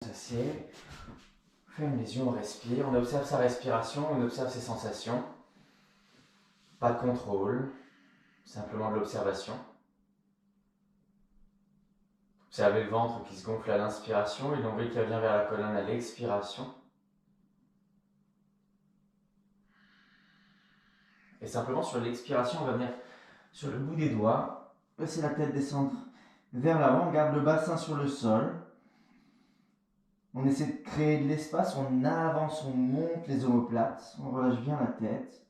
On s'assied, on ferme les yeux, on respire, on observe sa respiration, on observe ses sensations. Pas de contrôle, simplement de l'observation. Observez le ventre qui se gonfle à l'inspiration et le nombril qui revient vers la colonne à l'expiration. Et simplement sur l'expiration, on va venir sur le bout des doigts, laisser la tête descendre vers l'avant, on garde le bassin sur le sol. On essaie de créer de l'espace, on avance, on monte les omoplates, on relâche bien la tête.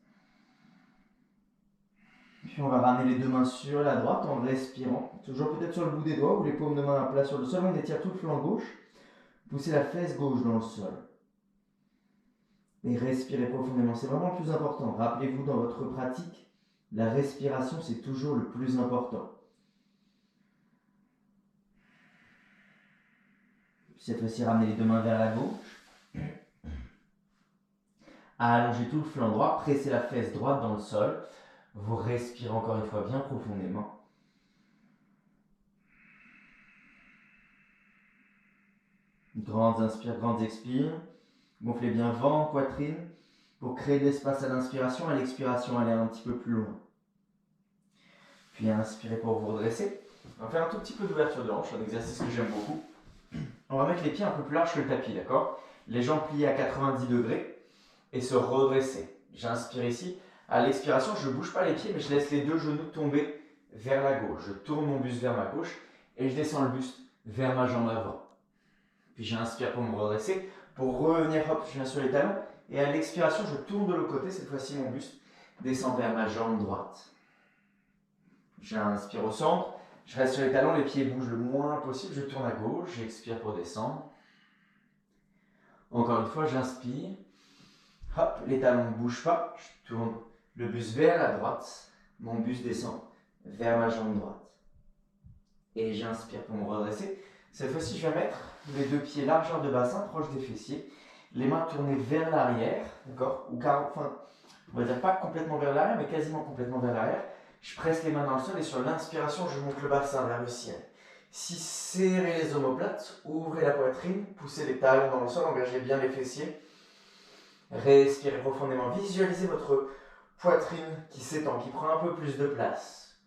Puis on va ramener les deux mains sur la droite en respirant, toujours peut-être sur le bout des doigts ou les paumes de main à plat sur le sol. On étire tout le flanc gauche, poussez la fesse gauche dans le sol. Et respirez profondément, c'est vraiment le plus important. Rappelez-vous dans votre pratique, la respiration c'est toujours le plus important. Cette fois-ci, ramenez les deux mains vers la gauche. Allongez tout le flanc droit, pressez la fesse droite dans le sol. Vous respirez encore une fois bien profondément. Grandes inspires, grandes expires. Gonflez bien ventre, poitrine pour créer de l'espace à l'inspiration. À l'expiration, allez un petit peu plus loin. Puis inspirez pour vous redresser. On va faire un tout petit peu d'ouverture de hanche, un exercice que j'aime beaucoup. On va mettre les pieds un peu plus larges que le tapis, d'accord? Les jambes pliées à 90 degrés et se redresser. J'inspire ici. À l'expiration, je ne bouge pas les pieds, mais je laisse les deux genoux tomber vers la gauche. Je tourne mon buste vers ma gauche et je descends le buste vers ma jambe avant. Puis j'inspire pour me redresser. Pour revenir, hop, je viens sur les talons. Et à l'expiration, je tourne de l'autre côté. Cette fois-ci, mon buste descend vers ma jambe droite. J'inspire au centre. Je reste sur les talons, les pieds bougent le moins possible. Je tourne à gauche, j'expire pour descendre. Encore une fois, j'inspire. Hop, les talons ne bougent pas. Je tourne le buste vers la droite. Mon buste descend vers ma jambe droite. Et j'inspire pour me redresser. Cette fois-ci, je vais mettre les deux pieds largeur de bassin, proche des fessiers. Les mains tournées vers l'arrière, d'accord? Ou enfin, on va dire pas complètement vers l'arrière, mais quasiment complètement vers l'arrière. Je presse les mains dans le sol et sur l'inspiration, je monte le bassin vers le ciel. Si serrez les omoplates, ouvrez la poitrine, poussez les talons dans le sol, engagez bien les fessiers. Respirez profondément, visualisez votre poitrine qui s'étend, qui prend un peu plus de place.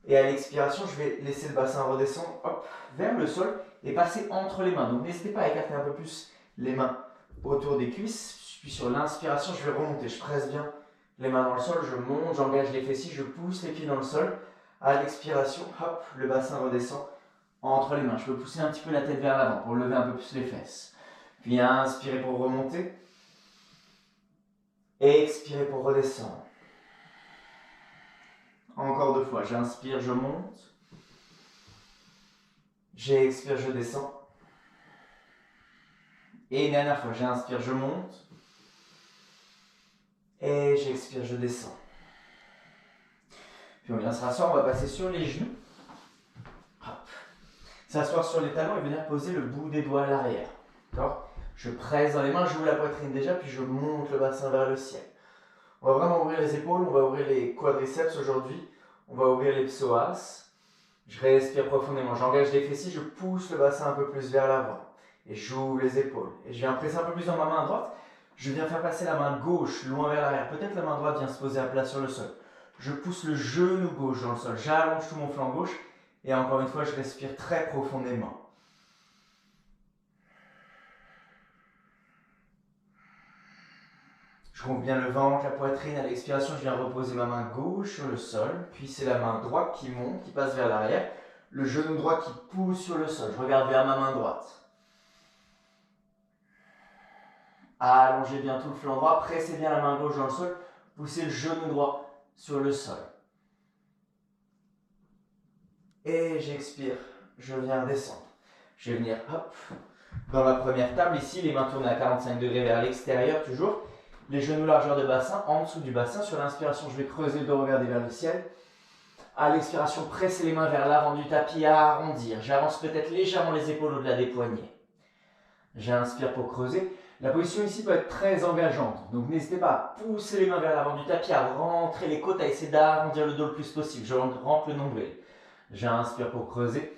Et à l'expiration, je vais laisser le bassin redescendre hop, vers le sol et passer entre les mains. Donc n'hésitez pas à écarter un peu plus les mains autour des cuisses. Puis sur l'inspiration, je vais remonter, je presse bien les mains dans le sol, je monte, j'engage les fessiers, je pousse les pieds dans le sol. À l'expiration, hop, le bassin redescend entre les mains. Je peux pousser un petit peu la tête vers l'avant pour lever un peu plus les fesses. Puis inspirez pour remonter. Expirez pour redescendre. Encore deux fois, j'inspire, je monte. J'expire, je descends. Et une dernière fois, j'inspire, je monte. Et j'expire, je descends. Puis on vient se rasseoir, on va passer sur les genoux. Hop. S'asseoir sur les talons et venir poser le bout des doigts à l'arrière. D'accord? Je presse dans les mains, j'ouvre la poitrine déjà, puis je monte le bassin vers le ciel. On va vraiment ouvrir les épaules, on va ouvrir les quadriceps aujourd'hui. On va ouvrir les psoas. Je respire profondément, j'engage les fessiers, je pousse le bassin un peu plus vers l'avant. Et j'ouvre les épaules. Et je viens presser un peu plus dans ma main droite. Je viens faire passer la main gauche loin vers l'arrière. Peut-être la main droite vient se poser à plat sur le sol. Je pousse le genou gauche dans le sol. J'allonge tout mon flanc gauche. Et encore une fois, je respire très profondément. Je gonfle bien le ventre, la poitrine. À l'expiration, je viens reposer ma main gauche sur le sol. Puis c'est la main droite qui monte, qui passe vers l'arrière. Le genou droit qui pousse sur le sol. Je regarde vers ma main droite. Allongez bien tout le flanc droit. Pressez bien la main gauche dans le sol. Poussez le genou droit sur le sol. Et j'expire. Je viens descendre. Je vais venir, hop, dans la première table. Ici, les mains tournées à 45 degrés vers l'extérieur, toujours. Les genoux largeur de bassin, en dessous du bassin. Sur l'inspiration, je vais creuser le dos, regarder vers le ciel. À l'expiration, pressez les mains vers l'avant du tapis à arrondir. J'avance peut-être légèrement les épaules au-delà des poignets. J'inspire pour creuser. La position ici peut être très engageante. Donc n'hésitez pas à pousser les mains vers l'avant du tapis, à rentrer les côtes, à essayer d'arrondir le dos le plus possible. Je rentre le nombril. J'inspire pour creuser.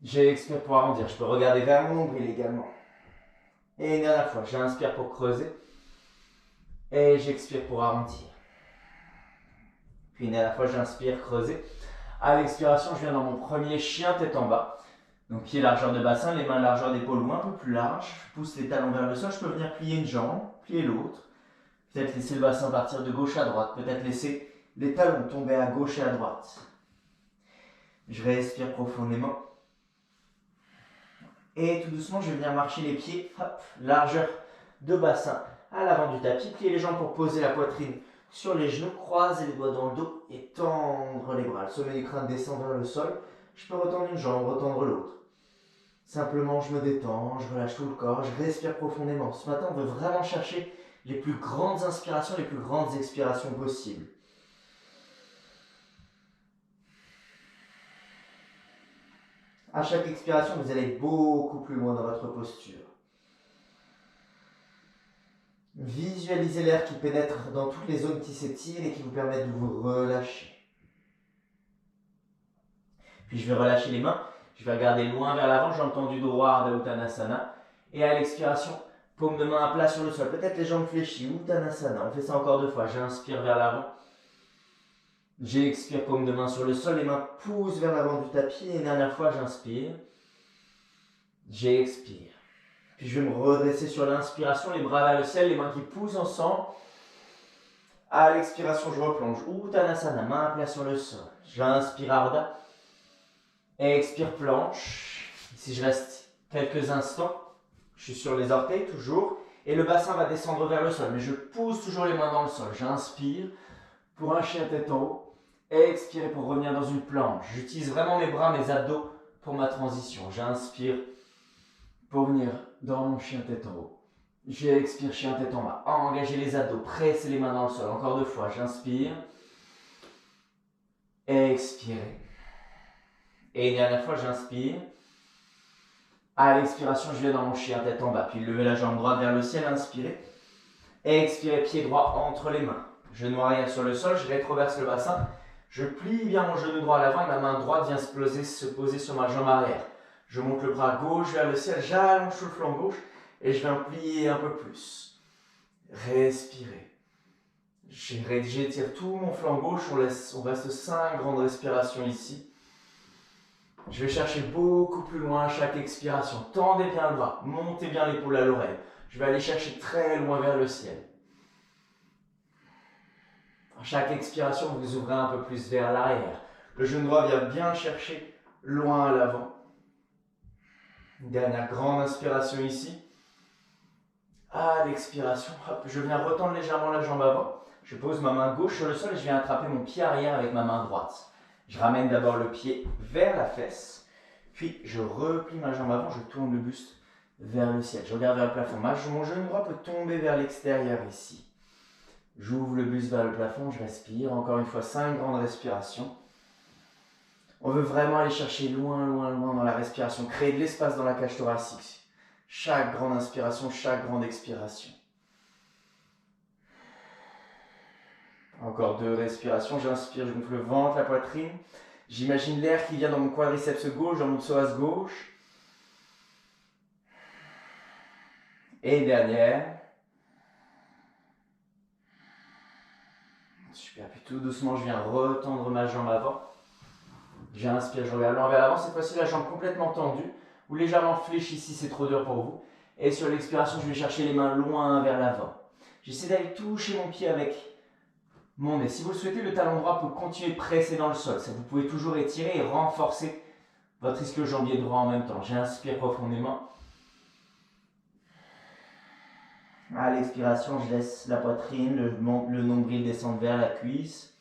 J'expire pour arrondir. Je peux regarder vers mon nombril également. Et une dernière fois, j'inspire pour creuser. Et j'expire pour arrondir. Puis une dernière fois, j'inspire, creuser. À l'expiration, je viens dans mon premier chien tête en bas. Donc pied largeur de bassin, les mains largeur d'épaule ou un peu plus large. Je pousse les talons vers le sol. Je peux venir plier une jambe, plier l'autre. Peut-être laisser le bassin partir de gauche à droite. Peut-être laisser les talons tomber à gauche et à droite. Je respire profondément. Et tout doucement, je vais venir marcher les pieds, hop, largeur de bassin à l'avant du tapis. Plier les jambes pour poser la poitrine sur les genoux, croiser les doigts dans le dos et tendre les bras. Le sommet du crâne descend vers le sol. Je peux retendre une jambe, retendre l'autre. Simplement, je me détends, je relâche tout le corps, je respire profondément. Ce matin, on veut vraiment chercher les plus grandes inspirations, les plus grandes expirations possibles. À chaque expiration, vous allez beaucoup plus loin dans votre posture. Visualisez l'air qui pénètre dans toutes les zones qui s'étirent et qui vous permettent de vous relâcher. Puis je vais relâcher les mains, je vais regarder loin vers l'avant, jambes tendues droit, Ardha Uttanasana. Et à l'expiration, paume de main à plat sur le sol, peut-être les jambes fléchies, Uttanasana. On fait ça encore 2 fois, j'inspire vers l'avant. J'expire, paume de main sur le sol, les mains poussent vers l'avant du tapis. Et une dernière fois, j'inspire. J'expire. Puis je vais me redresser sur l'inspiration, les bras vers le ciel, les mains qui poussent ensemble. À l'expiration, je replonge. Uttanasana, main à plat sur le sol. J'inspire Ardha. Expire, planche. Ici, je reste quelques instants. Je suis sur les orteils, toujours. Et le bassin va descendre vers le sol. Mais je pousse toujours les mains dans le sol. J'inspire pour un chien tête en haut. Expire pour revenir dans une planche. J'utilise vraiment mes bras, mes abdos pour ma transition. J'inspire pour venir dans mon chien tête en haut. J'expire, chien tête en bas. Engagez les abdos, pressez les mains dans le sol. Encore 2 fois, j'inspire. Expirez. Et une dernière fois, j'inspire. À l'expiration, je vais dans mon chien tête en bas. Puis levez la jambe droite vers le ciel, inspirez. Expirez, pied droit entre les mains. Genou arrière sur le sol, je rétroverse le bassin. Je plie bien mon genou droit à l'avant et ma main droite vient se poser sur ma jambe arrière. Je monte le bras gauche vers le ciel, j'allonge sur le flanc gauche et je viens plier un peu plus. Respirez. J'étire tout mon flanc gauche, on reste 5 grandes respirations ici. Je vais chercher beaucoup plus loin à chaque expiration. Tendez bien le bras, montez bien l'épaule à l'oreille. Je vais aller chercher très loin vers le ciel. À chaque expiration, vous ouvrez un peu plus vers l'arrière. Le genou droit vient bien chercher loin à l'avant. Dernière grande inspiration ici. À l'expiration, hop, je viens retendre légèrement la jambe avant. Je pose ma main gauche sur le sol et je viens attraper mon pied arrière avec ma main droite. Je ramène d'abord le pied vers la fesse. Puis je replie ma jambe avant, je tourne le buste vers le ciel. Je regarde vers le plafond. Mon genou droit peut tomber vers l'extérieur ici. J'ouvre le buste vers le plafond, je respire. Encore une fois, 5 grandes respirations. On veut vraiment aller chercher loin, loin, loin dans la respiration. Créer de l'espace dans la cage thoracique. Chaque grande inspiration, chaque grande expiration. Encore 2 respirations. J'inspire, je gonfle le ventre, la poitrine. J'imagine l'air qui vient dans mon quadriceps gauche, dans mon psoas gauche. Et dernière. Super, puis tout doucement, je viens retendre ma jambe avant. J'inspire, je regarde loin vers l'avant. Cette fois-ci, la jambe complètement tendue ou légèrement fléchie si c'est trop dur pour vous. Et sur l'expiration, je vais chercher les mains loin vers l'avant. J'essaie d'aller toucher mon pied avec mon nez. Si vous le souhaitez, le talon droit peut continuer de presser dans le sol. Ça, vous pouvez toujours étirer et renforcer votre ischio-jambier droit en même temps. J'inspire profondément. À l'expiration, je laisse la poitrine, le nombril descendre vers la cuisse.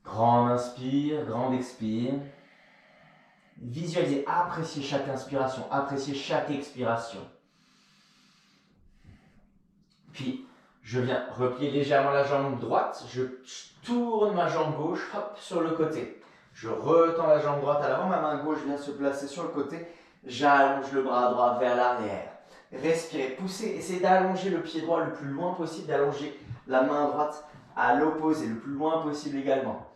Grande inspire, grande expire. Visualisez, appréciez chaque inspiration, appréciez chaque expiration. Puis, je viens replier légèrement la jambe droite, je tourne ma jambe gauche, hop, sur le côté. Je retends la jambe droite à l'avant, ma main gauche vient se placer sur le côté. J'allonge le bras droit vers l'arrière. Respirez, poussez, essayez d'allonger le pied droit le plus loin possible, d'allonger la main droite à l'opposé, le plus loin possible également.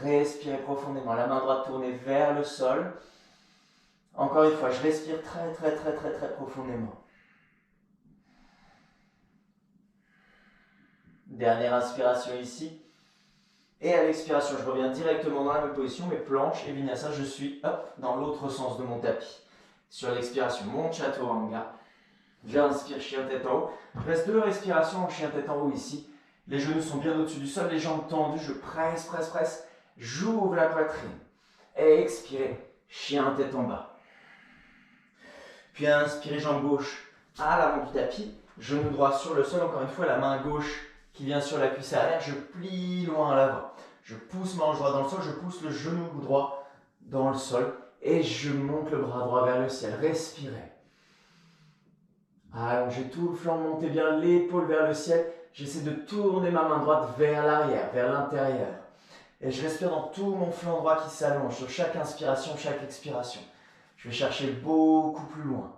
Respirez profondément, la main droite tournée vers le sol. Encore une fois, je respire très très très très très profondément. Dernière inspiration ici. Et à l'expiration, je reviens directement dans la même position, mes planches et vinyasa, je suis dans l'autre sens de mon tapis. Sur l'expiration, mon chaturanga. J'inspire, chien tête en haut. Je reste 2 respirations en chien tête en haut ici. Les genoux sont bien au-dessus du sol, les jambes tendues, je presse, presse, presse. J'ouvre la poitrine. Et expirez, chien tête en bas. Puis inspirez, jambe gauche à l'avant du tapis. Genou droit sur le sol, encore une fois, la main gauche qui vient sur la cuisse arrière. Je plie loin à l'avant. Je pousse ma hanche droite dans le sol, je pousse le genou droit dans le sol. Et je monte le bras droit vers le ciel. Respirez. Allongez tout le flanc, montez bien l'épaule vers le ciel. J'essaie de tourner ma main droite vers l'arrière, vers l'intérieur. Et je respire dans tout mon flanc droit qui s'allonge sur chaque inspiration, chaque expiration. Je vais chercher beaucoup plus loin.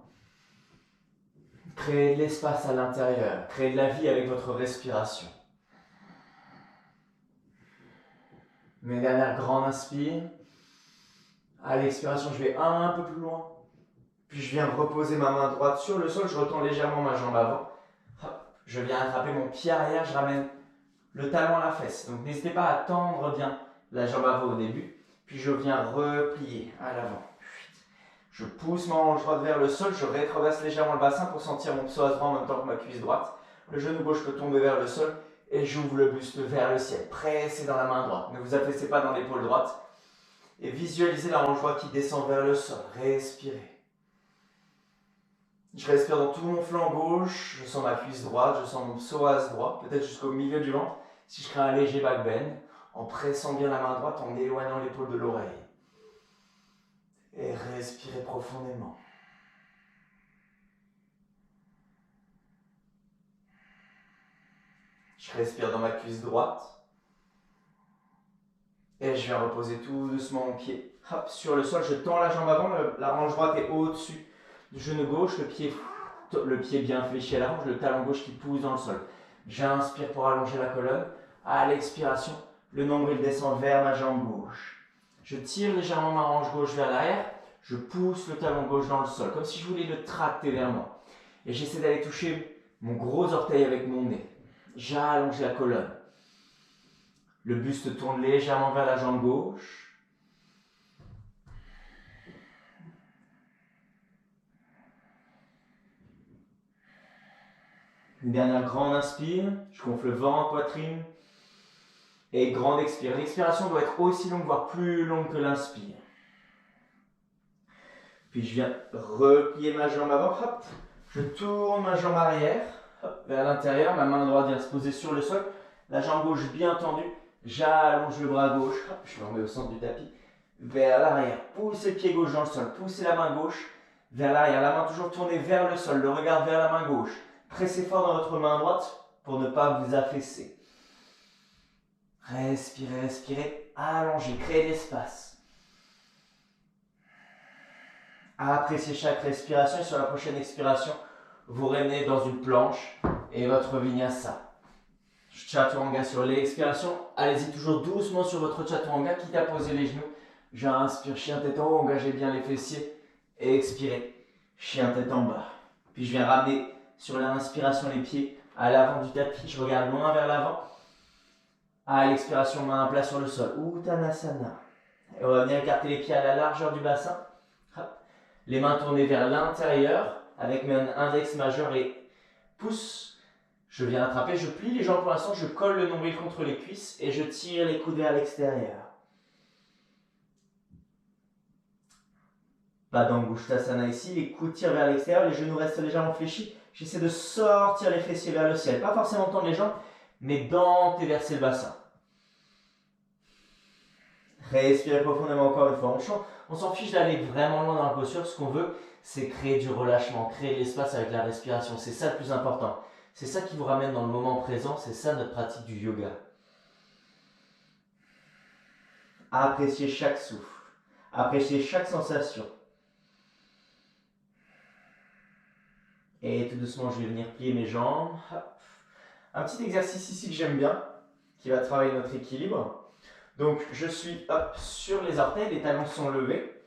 Créez de l'espace à l'intérieur. Créez de la vie avec votre respiration. Mes dernières grandes inspires. À l'expiration, je vais un peu plus loin. Puis je viens reposer ma main droite sur le sol. Je retends légèrement ma jambe avant. Je viens attraper mon pied arrière. Je ramène le talon à la fesse. Donc n'hésitez pas à tendre bien la jambe avant au début. Puis je viens replier à l'avant. Je pousse ma hanche droite vers le sol. Je rétroverse légèrement le bassin pour sentir mon psoas droit en même temps que ma cuisse droite. Le genou gauche peut tomber vers le sol. Et j'ouvre le buste vers le ciel. Pressez dans la main droite. Ne vous affaissez pas dans l'épaule droite. Et visualisez la hanche droite qui descend vers le sol. Respirez. Je respire dans tout mon flanc gauche. Je sens ma cuisse droite. Je sens mon psoas droit. Peut-être jusqu'au milieu du ventre. Si je crée un léger back bend. En pressant bien la main droite. En éloignant l'épaule de l'oreille. Et respirez profondément. Je respire dans ma cuisse droite. Et je viens reposer tout doucement mon pied. Hop, sur le sol, je tends la jambe avant. La hanche droite est au-dessus du genou gauche. Le pied bien fléchi à l'avant. Le talon gauche qui pousse dans le sol. J'inspire pour allonger la colonne. À l'expiration, le nombril descend vers ma jambe gauche. Je tire légèrement ma hanche gauche vers l'arrière. Je pousse le talon gauche dans le sol, comme si je voulais le tracter vers moi. Et j'essaie d'aller toucher mon gros orteil avec mon nez. J'allonge la colonne. Le buste tourne légèrement vers la jambe gauche. Une dernière grande inspire. Je gonfle le ventre, poitrine. Et grande expire. L'expiration doit être aussi longue, voire plus longue que l'inspire. Puis je viens replier ma jambe avant. Hop. Je tourne ma jambe arrière vers l'intérieur. Ma main droite vient se poser sur le sol. La jambe gauche bien tendue. J'allonge le bras gauche. Hop. Je me remets au centre du tapis. Vers l'arrière. Poussez le pied gauche dans le sol. Poussez la main gauche vers l'arrière. La main toujours tournée vers le sol. Le regard vers la main gauche. Pressez fort dans votre main droite pour ne pas vous affaisser. Respirez, respirez. Allongez. Créez de l'espace. Appréciez chaque respiration et sur la prochaine expiration, vous ramenez dans une planche et votre vinyasa. Chaturanga sur l'expiration. Allez-y toujours doucement sur votre chaturanga, quitte à poser les genoux. J'inspire, chien tête en haut, engagez bien les fessiers. Et expirez, chien tête en bas. Puis je viens ramener sur l'inspiration les pieds à l'avant du tapis. Je regarde loin vers l'avant. À l'expiration, main à plat sur le sol. Uttanasana. Et on va venir écarter les pieds à la largeur du bassin. Hop. Les mains tournées vers l'intérieur avec mon index majeur et pouce. Je viens attraper, je plie les jambes pour l'instant, je colle le nombril contre les cuisses et je tire les coudes vers l'extérieur. Pas d'Angushtasana ici, les coudes tirent vers l'extérieur, les genoux restent légèrement fléchis. J'essaie de sortir les fessiers vers le ciel, pas forcément tendre les jambes, mais d'entéverser le bassin. Respirez profondément encore une fois. On s'en fiche d'aller vraiment loin dans la posture. Ce qu'on veut, c'est créer du relâchement, créer de l'espace avec la respiration. C'est ça le plus important. C'est ça qui vous ramène dans le moment présent. C'est ça notre pratique du yoga. Appréciez chaque souffle. Appréciez chaque sensation. Et tout doucement, je vais venir plier mes jambes. Un petit exercice ici que j'aime bien, qui va travailler notre équilibre. Donc, je suis sur les orteils, les talons sont levés.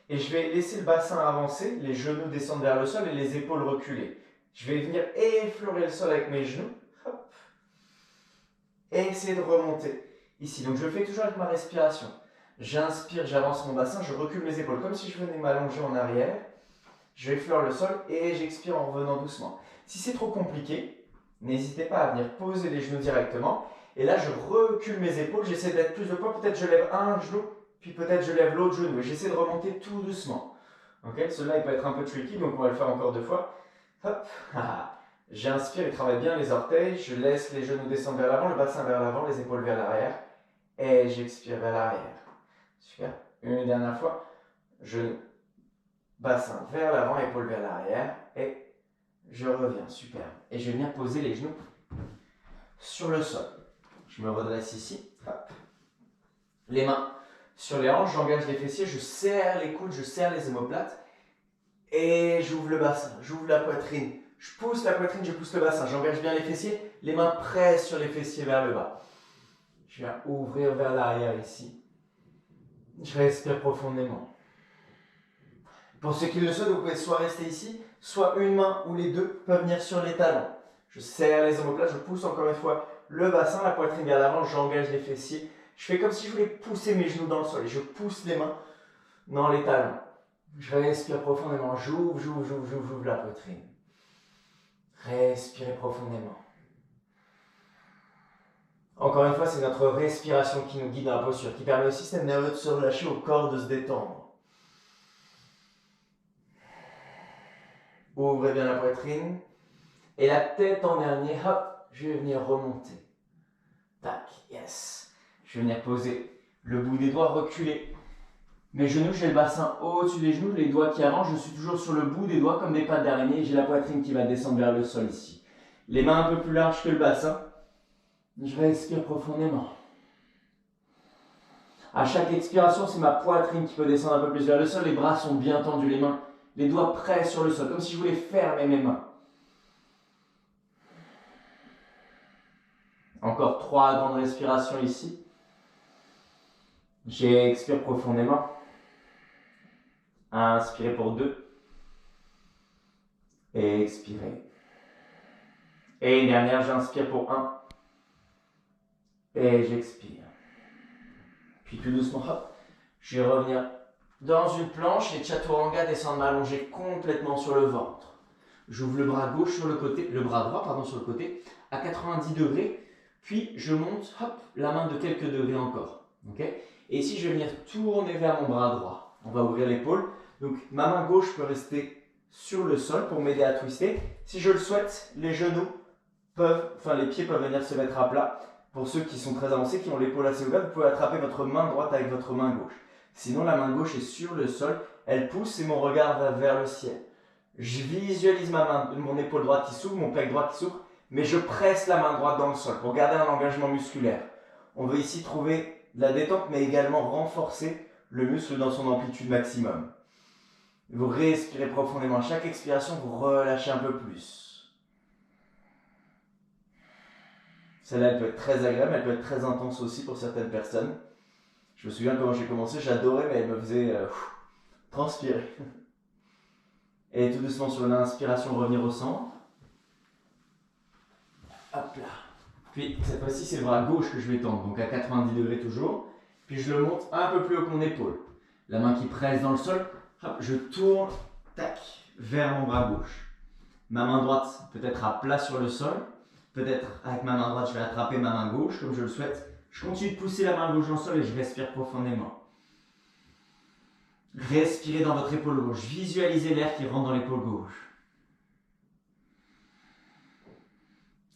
Et je vais laisser le bassin avancer, les genoux descendre vers le sol et les épaules reculer. Je vais venir effleurer le sol avec mes genoux. Hop. Et essayer de remonter ici. Donc je fais toujours avec ma respiration. J'inspire, j'avance mon bassin, je recule mes épaules comme si je venais m'allonger en arrière. Je effleure le sol et j'expire en revenant doucement. Si c'est trop compliqué, n'hésitez pas à venir poser les genoux directement. Et là, je recule mes épaules, j'essaie de mettre plus de poids. Peut-être je lève un genou, puis peut-être je lève l'autre genou. Et j'essaie de remonter tout doucement. Okay, celui-là, il peut être un peu tricky, donc on va le faire encore 2 fois. Hop. J'inspire et travaille bien les orteils. Je laisse les genoux descendre vers l'avant, le bassin vers l'avant, les épaules vers l'arrière. Et j'expire vers l'arrière. Super. Une dernière fois. Genou, bassin vers l'avant, épaules vers l'arrière. Et je reviens. Super. Et je vais venir poser les genoux sur le sol. Je me redresse ici. Hop. Les mains sur les hanches, j'engage les fessiers, je serre les coudes, je serre les omoplates. Et j'ouvre le bassin, j'ouvre la poitrine. Je pousse la poitrine, je pousse le bassin. J'engage bien les fessiers. Les mains pressent sur les fessiers vers le bas. Je viens ouvrir vers l'arrière ici. Je respire profondément. Pour ceux qui le souhaitent, vous pouvez soit rester ici, soit une main ou les deux peuvent venir sur les talons. Je serre les omoplates, je pousse encore une fois le bassin, la poitrine vers l'avant, j'engage les fessiers. Je fais comme si je voulais pousser mes genoux dans le sol et je pousse les mains dans les talons. Je respire profondément, j'ouvre la poitrine. Respirez profondément. Encore une fois, c'est notre respiration qui nous guide dans la posture, qui permet au système nerveux de se relâcher, au corps de se détendre. Ouvrez bien la poitrine. Et la tête en dernier, hop, je vais venir remonter. Tac, yes. Je vais venir poser le bout des doigts, reculer. Mes genoux, j'ai le bassin au-dessus des genoux, les doigts qui avancent, je suis toujours sur le bout des doigts comme des pattes d'araignée et j'ai la poitrine qui va descendre vers le sol ici. Les mains un peu plus larges que le bassin. Je respire profondément. À chaque expiration, c'est ma poitrine qui peut descendre un peu plus vers le sol. Les bras sont bien tendus, les doigts près sur le sol, comme si je voulais fermer mes mains. Encore 3 grandes respirations ici. J'expire profondément. Inspirez pour 2. Et expirez. Et une dernière, j'inspire pour 1. Et j'expire. Puis tout doucement, hop, je vais revenir dans une planche et Chaturanga, descendre m'allonger complètement sur le ventre. J'ouvre le bras gauche sur le côté, le bras droit pardon sur le côté à 90 degrés. Puis je monte, hop, la main de quelques degrés encore. Okay, et ici, je vais venir tourner vers mon bras droit. On va ouvrir l'épaule. Donc ma main gauche peut rester sur le sol pour m'aider à twister. Si je le souhaite, les genoux les pieds peuvent venir se mettre à plat. Pour ceux qui sont très avancés, qui ont l'épaule assez ouverte, vous pouvez attraper votre main droite avec votre main gauche. Sinon, la main gauche est sur le sol, elle pousse et mon regard va vers le ciel. Je visualise mon épaule droite qui s'ouvre, mon pec droit qui s'ouvre, mais je presse la main droite dans le sol pour garder un engagement musculaire. On veut ici trouver de la détente, mais également renforcer le muscle dans son amplitude maximum. Vous respirez profondément. À chaque expiration, vous relâchez un peu plus. Celle-là, elle peut être très agréable, elle peut être très intense aussi pour certaines personnes. Je me souviens quand j'ai commencé, j'adorais, mais elle me faisait transpirer. Et tout doucement sur l'inspiration, revenir au centre. Hop là. Puis cette fois-ci, c'est le bras gauche que je vais tendre, donc à 90 degrés toujours. Puis je le monte un peu plus haut que mon épaule. La main qui presse dans le sol, hop, je tourne, tac, vers mon bras gauche. Ma main droite peut être à plat sur le sol. Peut-être avec ma main droite, je vais attraper ma main gauche comme je le souhaite. Je continue de pousser la main gauche dans le sol et je respire profondément. Respirez dans votre épaule gauche. Visualisez l'air qui rentre dans l'épaule gauche.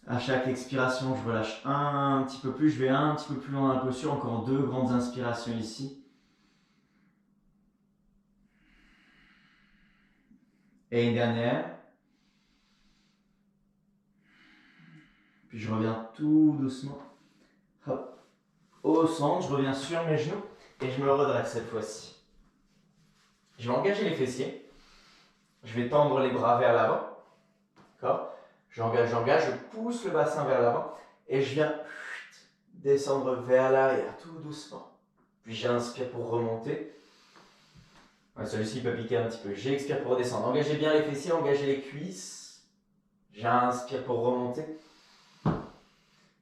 À chaque expiration, je relâche un petit peu plus. Je vais un petit peu plus loin dans la posture. Encore 2 grandes inspirations ici. Et une dernière. Puis je reviens tout doucement. Hop. Au centre, je reviens sur mes genoux et je me redresse cette fois-ci. Je vais engager les fessiers. Je vais tendre les bras vers l'avant. D'accord ? J'engage, je pousse le bassin vers l'avant et je viens descendre vers l'arrière tout doucement. Puis j'inspire pour remonter. Ouais, celui-ci peut piquer un petit peu. J'expire pour redescendre. Engagez bien les fessiers, engagez les cuisses. J'inspire pour remonter.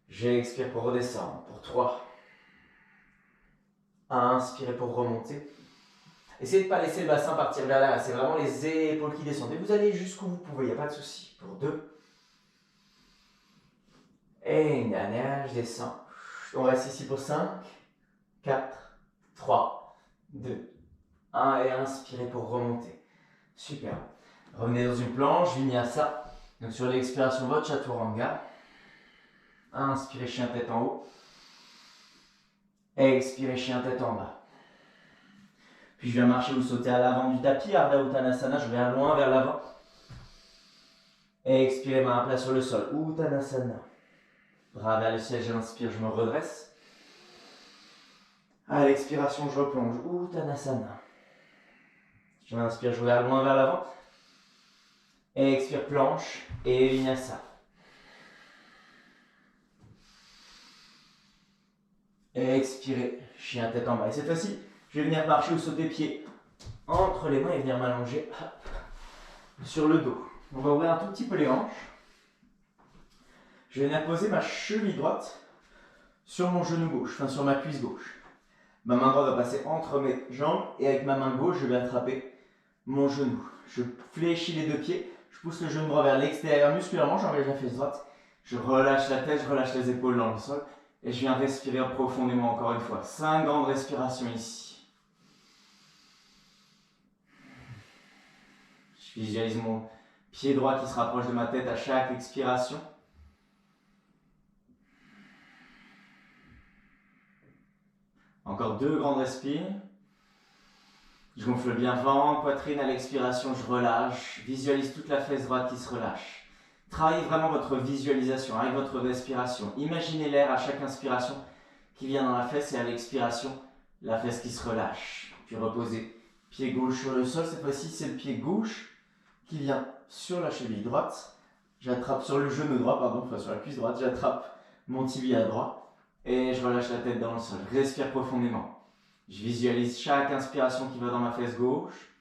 J'expire pour redescendre. Pour 3. Inspirez pour remonter. Essayez de ne pas laisser le bassin partir vers là. C'est vraiment les épaules qui descendent. Et vous allez jusqu'où vous pouvez, il n'y a pas de souci. Pour 2. Et une dernière, je descends. On reste ici pour 5, 4, 3, 2, 1. Et inspirez pour remonter. Super. Revenez dans une planche, vinyasa. Donc sur l'expiration, votre chaturanga. Inspirez, chien tête en haut. Expirez, chien tête en bas. Puis je viens marcher ou sauter à l'avant du tapis, Ardha Uttanasana, je viens loin vers l'avant. Expirez, main à plat sur le sol, Uttanasana. Bras vers le ciel, j'inspire, je me redresse. À l'expiration, je replonge, Uttanasana. J'inspire, je regarde loin vers l'avant. Expire, planche et vinyasa. Expirez, chien tête en bas. Et cette fois-ci, je vais venir marcher ou sauter pied entre les mains et venir m'allonger sur le dos. On va ouvrir un tout petit peu les hanches. Je vais venir poser ma cheville droite sur mon genou gauche, enfin sur ma cuisse gauche. Ma main droite va passer entre mes jambes et avec ma main gauche, je vais attraper mon genou. Je fléchis les deux pieds, je pousse le genou droit vers l'extérieur musculairement, j'engage la fesse droite. Je relâche la tête, je relâche les épaules dans le sol et je viens respirer profondément encore une fois. 5 grandes respirations ici. Je visualise mon pied droit qui se rapproche de ma tête à chaque expiration. Encore 2 grandes respires. Je gonfle bien ventre, poitrine à l'expiration, je relâche. Visualise toute la fesse droite qui se relâche. Travaillez vraiment votre visualisation avec votre respiration. Imaginez l'air à chaque inspiration qui vient dans la fesse et à l'expiration, la fesse qui se relâche. Puis reposez pied gauche sur le sol. Cette fois-ci, c'est le pied gauche qui vient sur la cheville droite. J'attrape sur le genou droit, pardon, enfin sur la cuisse droite. J'attrape mon tibia droit et je relâche la tête dans le sol. Je respire profondément. Je visualise chaque inspiration qui va dans ma fesse gauche.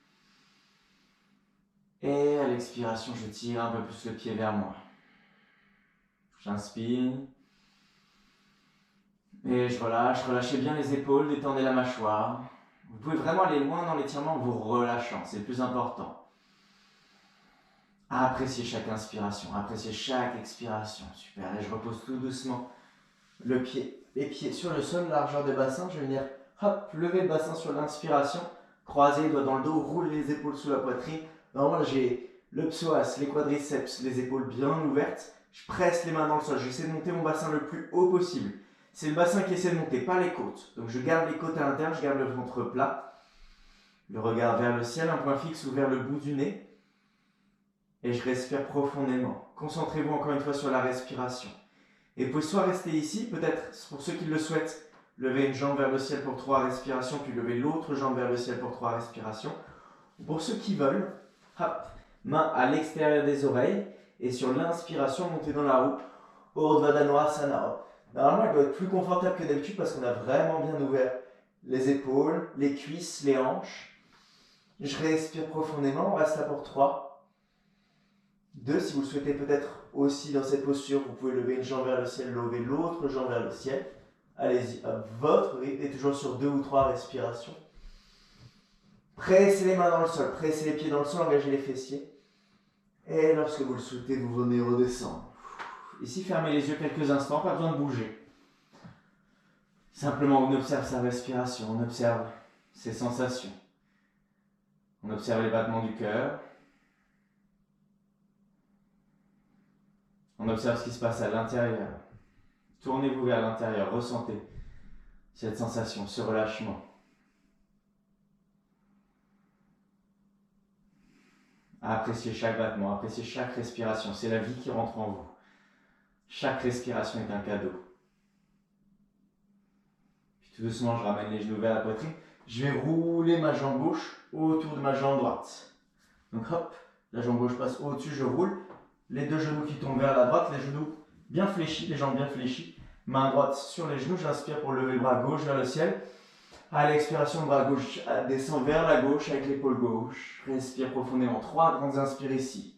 Et à l'expiration, je tire un peu plus le pied vers moi. J'inspire. Et je relâche. Relâchez bien les épaules, détendez la mâchoire. Vous pouvez vraiment aller loin dans l'étirement en vous relâchant, c'est le plus important. Appréciez chaque inspiration, appréciez chaque expiration. Super, et je repose tout doucement le pied, les pieds sur le sol, largeur de bassin. Je vais venir, hop, lever le bassin sur l'inspiration, croiser les doigts dans le dos, rouler les épaules sous la poitrine. Normalement, là, j'ai le psoas, les quadriceps, les épaules bien ouvertes. Je presse les mains dans le sol, j'essaie de monter mon bassin le plus haut possible. C'est le bassin qui essaie de monter, pas les côtes. Donc je garde les côtes à l'intérieur, je garde le ventre plat. Le regard vers le ciel, un point fixe ou vers le bout du nez. Et je respire profondément. Concentrez-vous encore une fois sur la respiration. Et vous pouvez soit rester ici, peut-être pour ceux qui le souhaitent, lever une jambe vers le ciel pour 3 respirations, puis lever l'autre jambe vers le ciel pour 3 respirations. Ou pour ceux qui veulent, hop, main à l'extérieur des oreilles, et sur l'inspiration, montez dans la roue, Urdhva Dhanurasana. Normalement, elle doit être plus confortable que d'habitude parce qu'on a vraiment bien ouvert les épaules, les cuisses, les hanches. Je respire profondément, on reste là pour 3. 2, si vous le souhaitez peut-être aussi dans cette posture, vous pouvez lever une jambe vers le ciel, lever l'autre jambe vers le ciel. Allez-y, à votre rythme, et toujours sur 2 ou 3 respirations. Pressez les mains dans le sol, pressez les pieds dans le sol, engagez les fessiers. Et lorsque vous le souhaitez, vous venez redescendre. Ici, fermez les yeux quelques instants, pas besoin de bouger. Simplement, on observe sa respiration, on observe ses sensations. On observe les battements du cœur. On observe ce qui se passe à l'intérieur. Tournez-vous vers l'intérieur, ressentez cette sensation, ce relâchement. Appréciez chaque battement, appréciez chaque respiration. C'est la vie qui rentre en vous. Chaque respiration est un cadeau. Puis tout doucement, je ramène les genoux vers la poitrine. Je vais rouler ma jambe gauche autour de ma jambe droite. Donc hop, la jambe gauche passe au-dessus, je roule. Les 2 genoux qui tombent vers la droite, les genoux bien fléchis, les jambes bien fléchies. Main droite sur les genoux, j'inspire pour lever le bras gauche vers le ciel. À l'expiration, bras gauche descend vers la gauche avec l'épaule gauche. Respire profondément. 3 grandes inspires ici.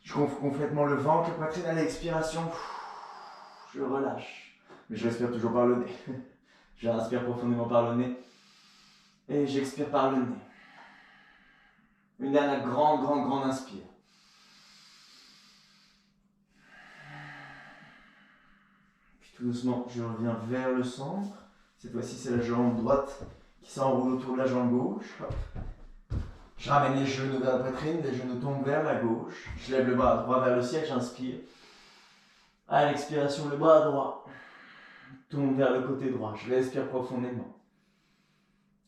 Je gonfle complètement le ventre, la poitrine à l'expiration. Je relâche. Mais je respire toujours par le nez. J'inspire profondément par le nez. Et j'expire par le nez. Une dernière grande inspire. Puis tout doucement, je reviens vers le centre. Cette fois-ci, c'est la jambe droite qui s'enroule autour de la jambe gauche. Hop. Je ramène les genoux vers la poitrine, les genoux tombent vers la gauche. Je lève le bras droit vers le ciel, j'inspire. À l'expiration, le bras droit tombe vers le côté droit. Je respire profondément.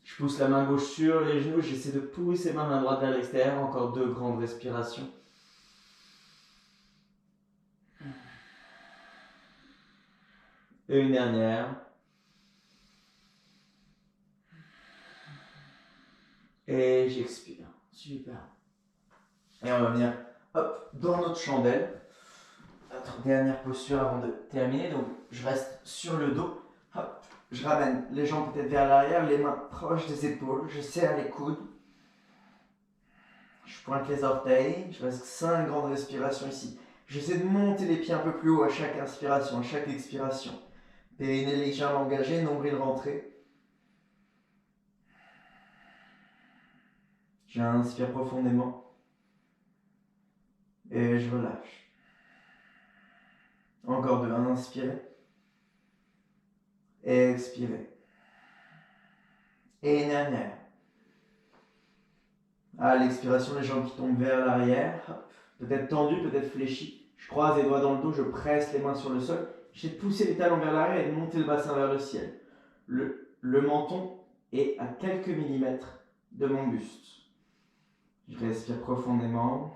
Je pousse la main gauche sur les genoux, j'essaie de pousser ma main droite vers l'extérieur. Encore 2 grandes respirations. Et une dernière. Et j'expire. Super. Et on va venir hop, dans notre chandelle. Notre dernière posture avant de terminer. Donc je reste sur le dos. Hop. Je ramène les jambes peut-être vers l'arrière, les mains proches des épaules. Je serre les coudes. Je pointe les orteils. Je reste 5 grandes respirations ici. J'essaie de monter les pieds un peu plus haut à chaque inspiration, à chaque expiration. Périnée légèrement engagé, nombril rentré. J'inspire profondément et je relâche. Encore 2, inspirez et expirez. Et une dernière. À l'expiration, les jambes qui tombent vers l'arrière, peut-être tendues, peut-être fléchies. Je croise les doigts dans le dos, je presse les mains sur le sol. J'essaie de pousser les talons vers l'arrière et de monter le bassin vers le ciel. Le menton est à quelques millimètres de mon buste. Je respire profondément.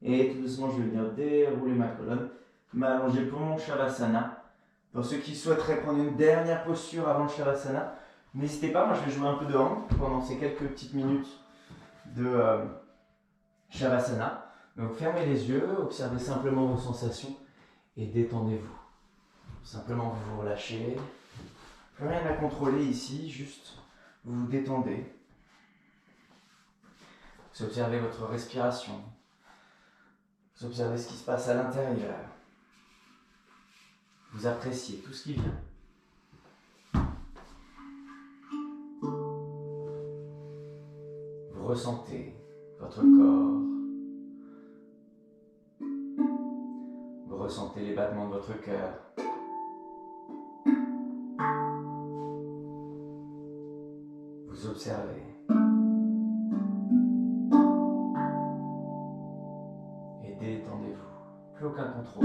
Et tout doucement, je vais venir dérouler ma colonne, m'allonger pour mon Shavasana. Pour ceux qui souhaiteraient prendre une dernière posture avant le Shavasana, n'hésitez pas, moi je vais jouer un peu de hand pendant ces quelques petites minutes de Shavasana. Donc fermez les yeux, observez simplement vos sensations et détendez-vous. Simplement vous relâchez. Plus rien à contrôler ici, juste vous vous détendez. Vous observez votre respiration. Vous observez ce qui se passe à l'intérieur. Vous appréciez tout ce qui vient. Vous ressentez votre corps. Vous ressentez les battements de votre cœur. Vous observez. Et détendez-vous. Plus aucun contrôle.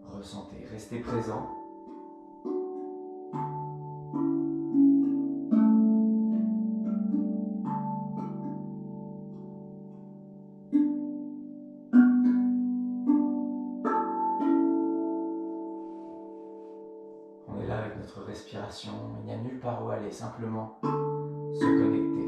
Ressentez, restez présent. On est là avec notre respiration, il n'y a nulle part où aller, simplement se connecter.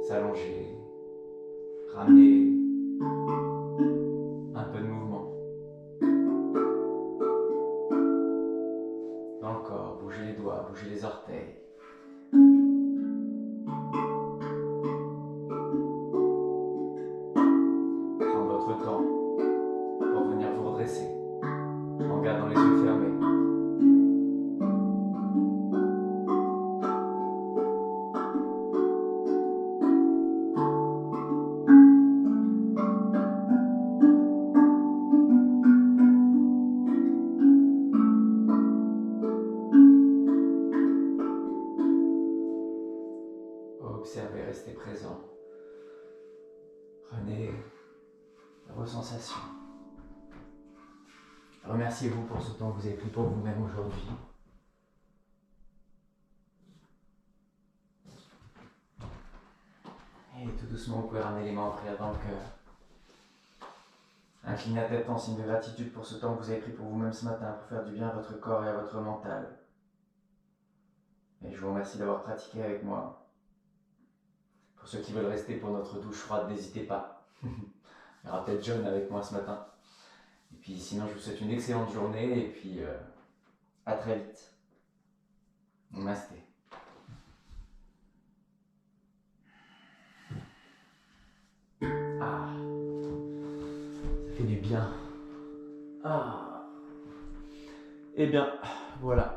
s'allonger, ramener un peu de mouvement dans le corps, bouger les doigts, bouger les orteils. Prendre votre temps pour venir vous redresser en gardant les yeux fermés. Observez, restez présent. Prenez vos sensations. Remerciez-vous pour ce temps que vous avez pris pour vous-même aujourd'hui. Et tout doucement, vous pouvez ramener les mains en prière dans le cœur. Inclinez la tête en signe de gratitude pour ce temps que vous avez pris pour vous-même ce matin, pour faire du bien à votre corps et à votre mental. Et je vous remercie d'avoir pratiqué avec moi. Pour ceux qui veulent rester pour notre douche froide, n'hésitez pas. Il y aura peut-être John avec moi ce matin. Et puis sinon, je vous souhaite une excellente journée et puis à très vite. Namasté. Ah, ça fait du bien. Ah. Eh bien, voilà.